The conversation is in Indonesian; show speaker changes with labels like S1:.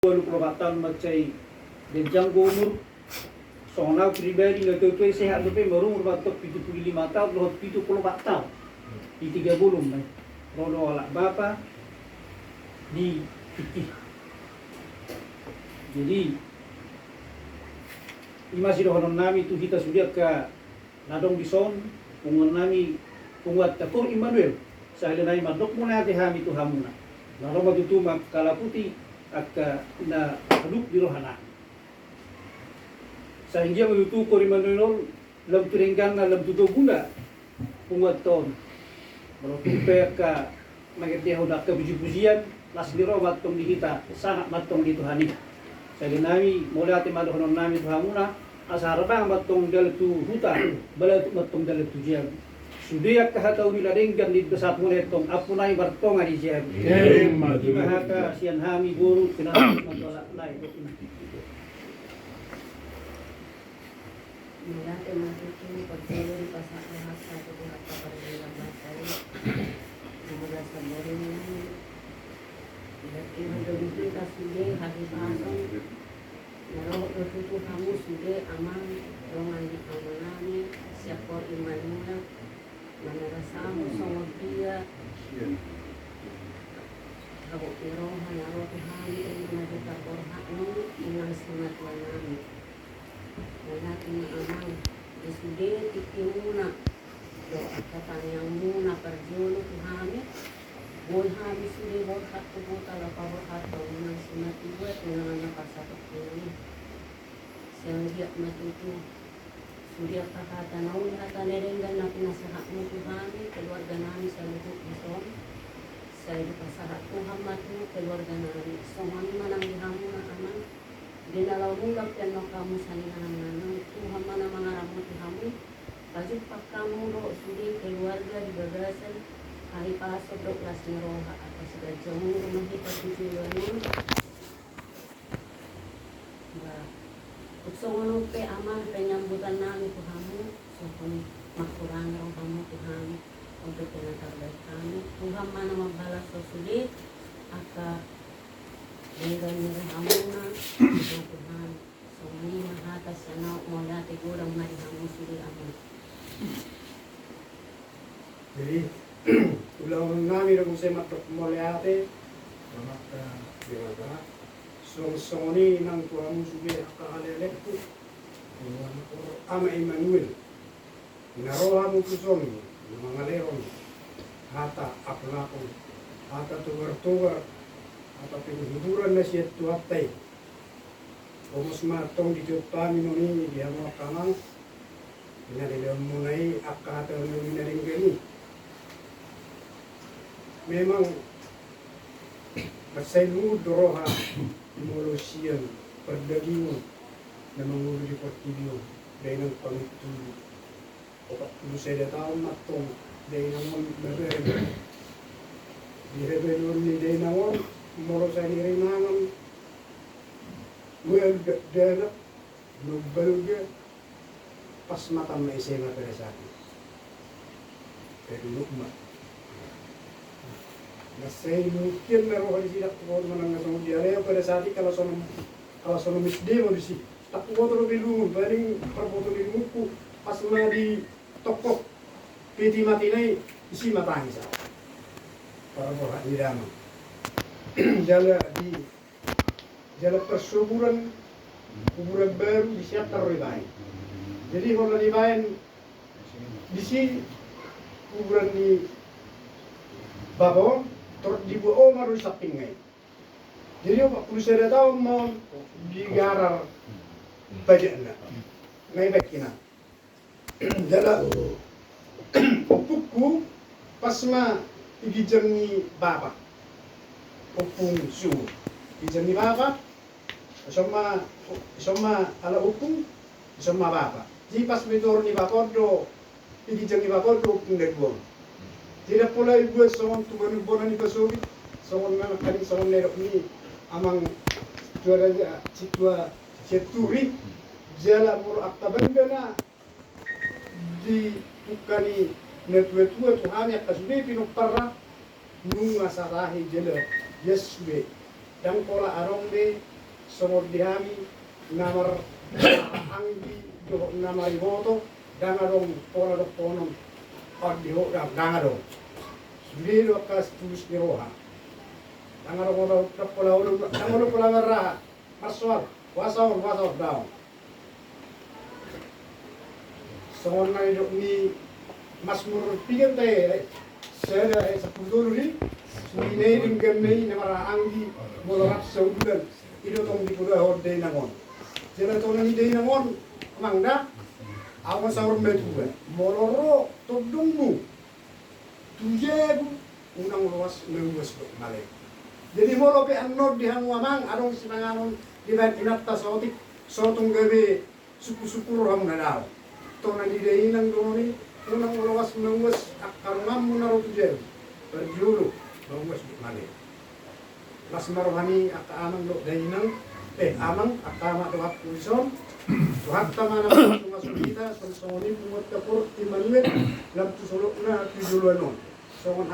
S1: 24 macai denjang umur soalnya pribadi nggak tuh sehat tapi baru umur batok 75 tahun loh 74 tahun di 3 bulan nih rono alak bapak di fikih jadi ini masih dohonon nami itu kita sudah ke nadong di son pungun nami punguat takor Immanuel saya nai madok mulai hati hami itu hamuna lalu bagi tu mak kala putih akka na haduk di rohana sehingga menutu korimanol lam turingkan na lam tuto guna pungat ton merupakan ka magati hodak ka buji-bujian las di robat tong di kita sangat matong di Tuhani saya nami mulai ati madohon nami tuhamuna asarabang matong dal tu huta bala matong dal tu jam sudiyak kahatau niladenggan di besat mulai tong apunai bartonga di jam mahaka sian hami guru kenal matolak lai
S2: Mula tematukin pagkain pasak lahat sa tutuhat sa parilang batay. Mula sa boring namin. Ilang dito kasi hari pasong. Naro tututu kamu sude amang rongan di kamanani siya por Immanuel. Manarasamo sa wagdiya. Ako irohan naro tuhani ay managita por hakno inang sunat namin. Wala amang isude tikimuna do katan yang muna perjolo tuhami boy hami sude boy hatu buta la pawar hatu nang sunat ibuat nang pasatok ini sehingga matutu sudia kakata naun kata nerenggan na pinasahak mo tuhami keluarga nami sa lubuk bison sa pasahat Tuhan matu keluarga nami somani manang dihamu na amang dinalaw mulak yan no kamu saningan nanang Tuhan mana mangaramu kamu pajud pak kamu ro sudi keluarga di bagasan hari pasok do kelas ngeroha atas gajah mu rumah kita tujuan bah utsong pe aman penyambutan nami kamu sokon makurang ro kamu Tuhan untuk penatar baik kami Tuhan mana membalas sudi aka dengan amuna Tuhan sumani mahata sana mola tegurang mari hamu suri amun.
S3: Jadi ulang nami na kung matok moleate maka diraga soni nang tuamu subi akahalelektu ama Immanuel inaroha mo kuson mga leron hata aplakon hata tugar-tugar atau hiburan na siya tuwatay o mas matong di kami noni di hamo kamang pinalilang munay akata nyo minaring gani memang masaylu doroha mulo siyan pagdagingon na mangulo di portibyo dahil ng pangitulo o lusay na taon matong dahil namon nabere di rebelon ni dahil namon moro sa nirinangan well develop nagbalga pas matam na isema pada sa akin pero lukma nasay mungkin meron kali sila ko manang nasong diareo pada sa akin kalau sono misde mo disi takbo to bilu paling parboto ni muku pas na di tokok piti matinay isi matangis sa para borat di dalam jala persuburan kuburan baru disiapkan oleh baik. Jadi kalau dimain di sini kuburan di Babon terus dibuat Omar di sampingnya. Jadi apa perlu saya tahu mau digarar bajaknya, ngai bekina. Jala pupuku pasma igi jami baba. Upung su ijani baba sama ala upung sama baba di pas betor ni baba do ijani baba do upung negbo tidak pula ibu sama tu bani bonani kasobi sama mana kali sama nerok ni amang juara situa seturi jala mur aktaban bena di tukani netwetua tu hanya kasbi pinuk parra nung masarahi jela Yesbe, dan pola arong be somod dihami namar anggi do namari boto dangadong pora do ponon pag diho dangadong sulido kas tulus ni roha dangadong ono kapola ulo dangadong pola ngara maswal wasaw daw songon na ni masmur pigam tay saya sa punduri sulinay ring gamay na maraanggi molorap sa ulan ilo tong di kuda horde nangon jera to ni day nangon mangda awan sa urme tuwa moloro todungmu tujebu unang luas meluas do male jadi molo pe annod di hangwamang adong sinanganon di ban inatta sotik sotong gabe suku-suku ram nadaw to na di day nang doni unang luas meluas akarungam munaro tujebu berjulu meluas do male las marwani akaamang do dainang amang akama do puison tuhat tama na tunga kita sonsoni pungot kapur timanwet lam tusulok na tujuluanon songon